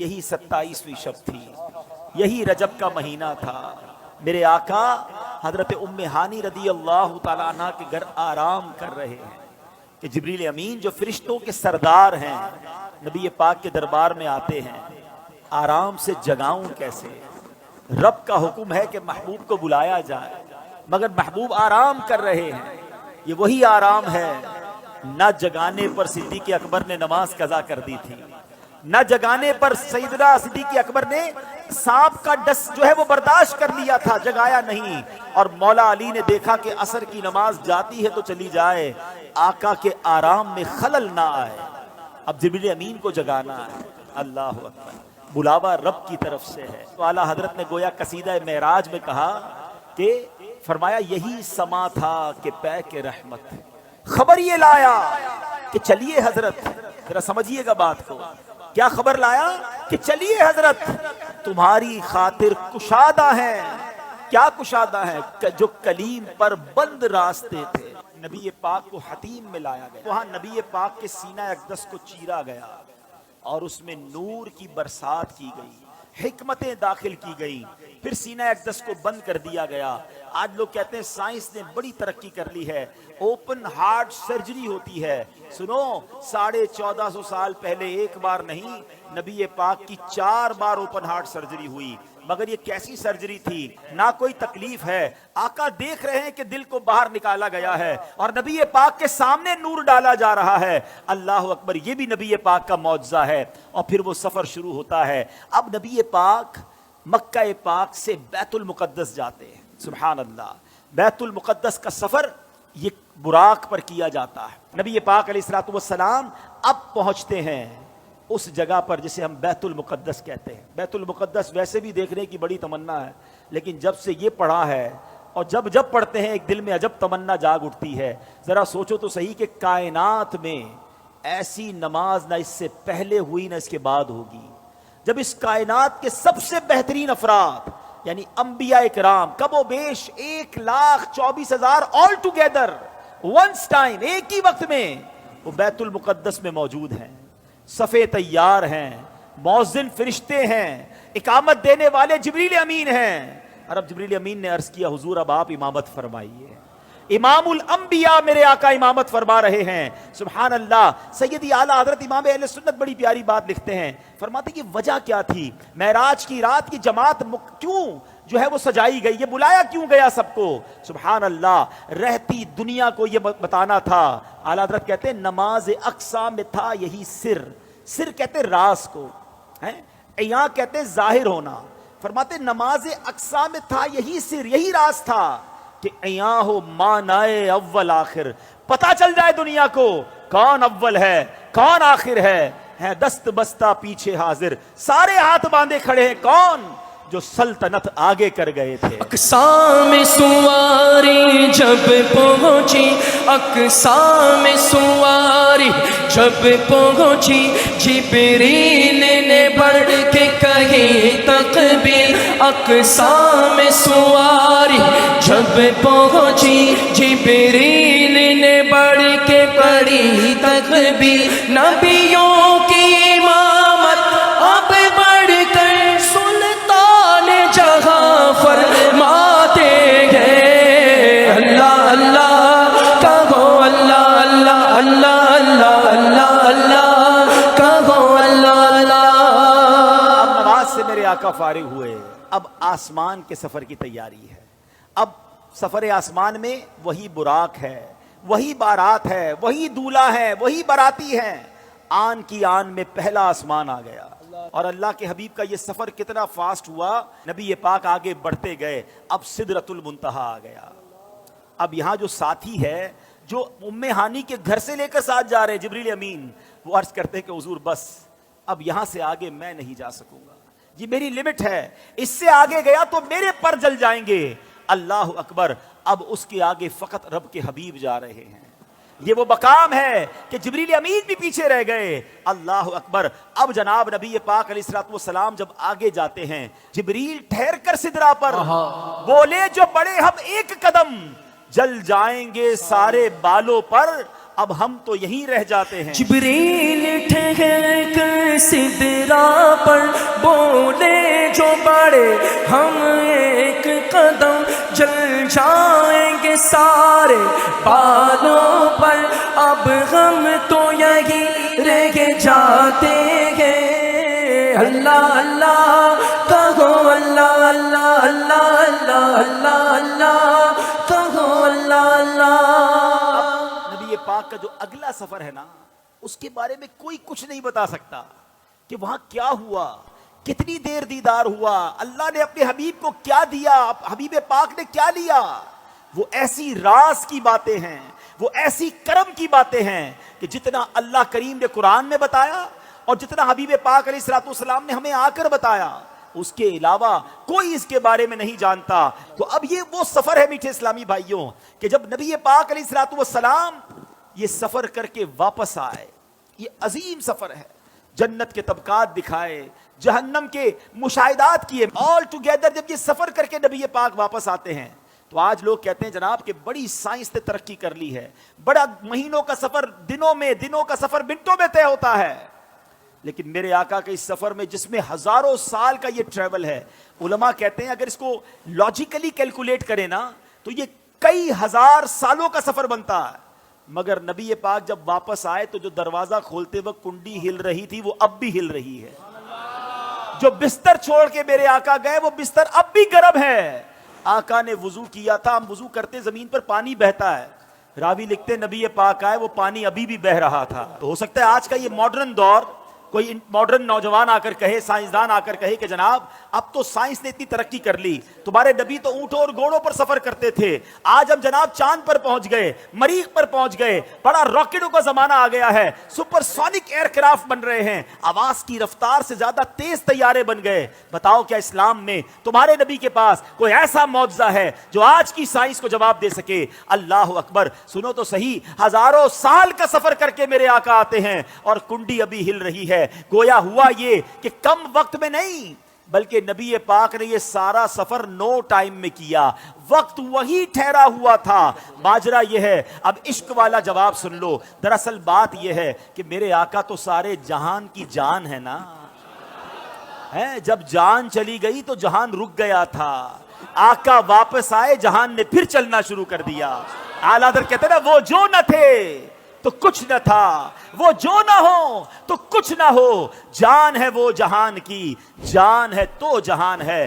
یہی 27ویں شب تھی، یہی رجب کا مہینہ تھا۔ میرے آقا حضرت ام ہانی رضی اللہ تعالیٰ عنہ کے گھر آرام کر رہے ہیں کہ جبریل امین جو فرشتوں کے سردار ہیں نبی پاک کے دربار میں آتے ہیں، آرام سے جگاؤں کیسے؟ رب کا حکم ہے کہ محبوب کو بلایا جائے، مگر محبوب آرام کر رہے ہیں۔ یہ وہی آرام ہے، نہ جگانے پر صدیق اکبر نے نماز قضا کر دی تھی، نہ جگانے پر سیدنا صدیق اکبر نے سانپ کا ڈس جو ہے وہ برداشت کر لیا تھا، جگایا نہیں۔ اور مولا علی نے دیکھا کہ عصر کی نماز جاتی ہے تو چلی جائے، آقا کے آرام میں خلل نہ آئے، اب جبریل امین کو جگانا ہے۔ اللہ اکبر، بلاوا رب کی طرف سے ہے۔ تو اعلیٰ حضرت نے گویا قصیدہ معراج میں کہا کہ فرمایا یہی سما تھا کہ پے کے رحمت، خبر یہ لایا کہ چلیے حضرت، ذرا سمجھیے گا بات کو، کیا خبر لایا کہ چلیے حضرت تمہاری خاطر کشادہ ہیں۔ کیا کشادہ ہیں؟ جو کلیم پر بند راستے تھے، نبی پاک کو حتیم میں لایا گیا، وہاں نبی پاک کے سینہ اقدس کو چیرا گیا اور اس میں نور کی برسات کی گئی، حکمتیں داخل کی گئی، پھر سینہ اقدس کو بند کر دیا گیا۔ آج لوگ کہتے ہیں سائنس نے بڑی ترقی کر لی ہے، اوپن ہارٹ سرجری ہوتی ہے۔ سنو، 1450 سال پہلے ایک بار نہیں، نبی پاک کی 4 بار اوپن ہارٹ سرجری ہوئی، مگر یہ کیسی سرجری تھی؟ نہ کوئی تکلیف ہے، آقا دیکھ رہے ہیں کہ دل کو باہر نکالا گیا ہے اور نبی پاک کے سامنے نور ڈالا جا رہا ہے۔ اللہ اکبر، یہ بھی نبی پاک کا معجزہ ہے۔ اور پھر وہ سفر شروع ہوتا ہے۔ اب نبی پاک مکہ پاک سے بیت المقدس جاتے ہیں۔ سبحان اللہ، بیت المقدس کا سفر یہ براق پر کیا جاتا ہے۔ نبی پاک علیہ الصلوۃ والسلام اب پہنچتے ہیں اس جگہ پر جسے ہم بیت المقدس کہتے ہیں۔ بیت المقدس ویسے بھی دیکھنے کی بڑی تمنا ہے، لیکن جب سے یہ پڑھا ہے اور جب پڑھتے ہیں ایک دل میں عجب تمنا جاگ اٹھتی ہے۔ ذرا سوچو تو صحیح کہ کائنات میں ایسی نماز نہ اس سے پہلے ہوئی نہ اس کے بعد ہوگی، جب اس کائنات کے سب سے بہترین افراد یعنی انبیاء کرام کم و بیش 1,24,000 آل ٹوگیدر ونس ٹائم، ایک ہی وقت میں وہ بیت المقدس میں موجود ہیں، صفے تیار ہیں، مؤذن فرشتے ہیں، اقامت دینے والے جبریل امین ہیں۔ اور اب جبریل امین نے عرض کیا حضور اب آپ امامت فرمائیے، امام الانبیاء میرے آقا امامت فرما رہے ہیں۔ سبحان اللہ، سیدی اعلیٰ حضرت امام اہل سنت بڑی پیاری بات لکھتے ہیں، فرماتے کہ وجہ کیا تھی؟ معراج کی رات کی جماعت کیوں جو ہے وہ سجائی گئی، یہ بلایا کیوں گیا سب کو؟ سبحان اللہ، رہتی دنیا کو یہ بتانا تھا۔ اعلیٰ حضرت کہتے ہیں نماز اقصا میں تھا یہی سر، سر کہتے راز کو، عیاں کہتے ظاہر ہونا، فرماتے نماز اقصا میں تھا یہی سر، یہی راز تھا کہ عیاں ہو مانائے اول آخر، پتہ چل جائے دنیا کو کون اول ہے کون آخر ہے دست بستہ پیچھے حاضر، سارے ہاتھ باندھے کھڑے ہیں، کون؟ جو سلطنت آگے کر گئے تھے۔ اقصا میں سواری جب پہنچی، اقصا میں سواری جب پہنچی، جبریل نے بڑھ کے کہی تکبیر۔ اقصا میں سواری جب پہنچی، جبریل نے بڑھ کے پڑھی تکبیر۔ نبیوں کی امامت اب بڑھ کر سلطان جہاں فرماتے ہیں، اللہ اللہ کہو، اللہ اللہ اللہ اللہ اللہ اللہ کہو، اللہ اللہ۔ اب نماز سے میرے آقا فارغ ہوئے، اب آسمان کے سفر کی تیاری ہے۔ اب سفر آسمان میں وہی براق ہے، وہی بارات ہے، وہی دولہا ہے، وہی باراتی ہیں۔ آن کی آن میں پہلا آسمان آ گیا، اور اللہ کے حبیب کا یہ سفر کتنا فاسٹ ہوا، نبی پاک آگے بڑھتے گئے، اب سدرۃ المنتہا آ گیا۔ اب یہاں جو ساتھی ہے جو ام ہانی کے گھر سے لے کر ساتھ جا رہے ہیں جبریل امین، وہ عرض کرتے ہیں کہ حضور بس اب یہاں سے آگے میں نہیں جا سکوں گا، یہ میری لمٹ ہے، اس سے آگے گیا تو میرے پر جل جائیں گے۔ اللہ اکبر، اب اس کے آگے فقط رب کے حبیب جا رہے ہیں۔ یہ وہ مقام ہے کہ جبریل امین بھی پیچھے رہ گئے۔ اللہ اکبر، اب جناب نبی پاک علیہ الصلوۃ والسلام جب آگے جاتے ہیں، جبریل ٹھہر کر سدرا پر بولے جو بڑے ہم ایک قدم، جل جائیں گے سارے بالوں پر، اب ہم تو یہیں رہ جاتے ہیں. جبریل ٹھہر کر سدرا پر بولے جو بڑے ہم ایک قدم جل جائیں گے سارے بالوں پر، اب ہم تو یہی رہ جاتے ہیں. اللہ اللہ کہو، اللہ اللہ اللہ اللہ اللہ اللہ کہو، اللہ اللہ. نبی پاک کا جو اگلا سفر ہے نا، اس کے بارے میں کوئی کچھ نہیں بتا سکتا کہ وہاں کیا ہوا، کتنی دیر دیدار ہوا، اللہ نے اپنے حبیب کو کیا دیا، حبیب پاک نے کیا لیا. وہ ایسی راز کی باتیں ہیں، وہ ایسی کرم کی باتیں ہیں کہ جتنا اللہ کریم نے قرآن میں بتایا اور جتنا حبیب پاک علیہ الصلوۃ والسلام نے ہمیں آ کر بتایا، اس کے علاوہ کوئی اس کے بارے میں نہیں جانتا. تو اب یہ وہ سفر ہے میٹھے اسلامی بھائیوں کہ جب نبی پاک علیہ الصلوۃ والسلام یہ سفر کر کے واپس آئے، یہ عظیم سفر ہے. جنت کے طبقات دکھائے، جہنم کے مشاہدات کیے، آل ٹوگیدر جب یہ سفر کر کے نبی پاک واپس آتے ہیں تو آج لوگ کہتے ہیں جناب کہ بڑی سائنس نے ترقی کر لی ہے، بڑا مہینوں کا سفر دنوں کا سفر منٹوں میں طے ہوتا ہے. لیکن میرے آقا کے اس سفر میں جس میں ہزاروں سال کا یہ ٹریول ہے، علماء کہتے ہیں اگر اس کو لاجیکلی کیلکولیٹ کریں نا تو یہ کئی ہزار سالوں کا سفر بنتا ہے. مگر نبی پاک جب واپس آئے تو جو دروازہ کھولتے وقت کنڈی ہل رہی تھی وہ اب بھی ہل رہی ہے. جو بستر چھوڑ کے میرے آقا گئے وہ بستر اب بھی گرم ہے. آقا نے وضو کیا تھا، ہم وضو کرتے زمین پر پانی بہتا ہے، راوی لکھتے نبی پاک آئے وہ پانی ابھی بھی بہ رہا تھا. تو ہو سکتا ہے آج کا یہ ماڈرن دور کوئی ماڈرن نوجوان آ کر کہے، سائنسدان آ کر کہے کہ جناب اب تو سائنس نے اتنی ترقی کر لی، تمہارے نبی تو اونٹوں اور گھوڑوں پر سفر کرتے تھے، آج ہم جناب چاند پر پہنچ گئے، مریخ پر پہنچ گئے، بڑا راکٹوں کا زمانہ آ گیا ہے، سپر سونک ایئر کرافٹ بن رہے ہیں، آواز کی رفتار سے زیادہ تیز طیارے بن گئے. بتاؤ کیا اسلام میں تمہارے نبی کے پاس کوئی ایسا معجزہ ہے جو آج کی سائنس کو جواب دے سکے؟ اللہ اکبر. سنو تو صحیح، ہزاروں سال کا سفر کر کے میرے آقا آتے ہیں اور کنڈی ابھی ہل رہی ہے. گویا ہوا یہ کہ کم وقت میں نہیں بلکہ نبی پاک نے یہ سارا سفر نو ٹائم میں کیا، وقت وہی ٹھہرا ہوا تھا. ماجرا یہ ہے، اب عشق والا جواب سن لو. دراصل بات یہ ہے کہ میرے آقا تو سارے جہان کی جان ہے نا، ہے جب جان چلی گئی تو جہان رک گیا تھا، آقا واپس آئے جہان نے پھر چلنا شروع کر دیا. اعلیٰ حضرت کہتے ہیں نا، وہ جو نہ تھے تو کچھ نہ تھا، وہ جو نہ ہو تو کچھ نہ ہو، جان ہے وہ جہان کی، جان ہے تو جہان ہے.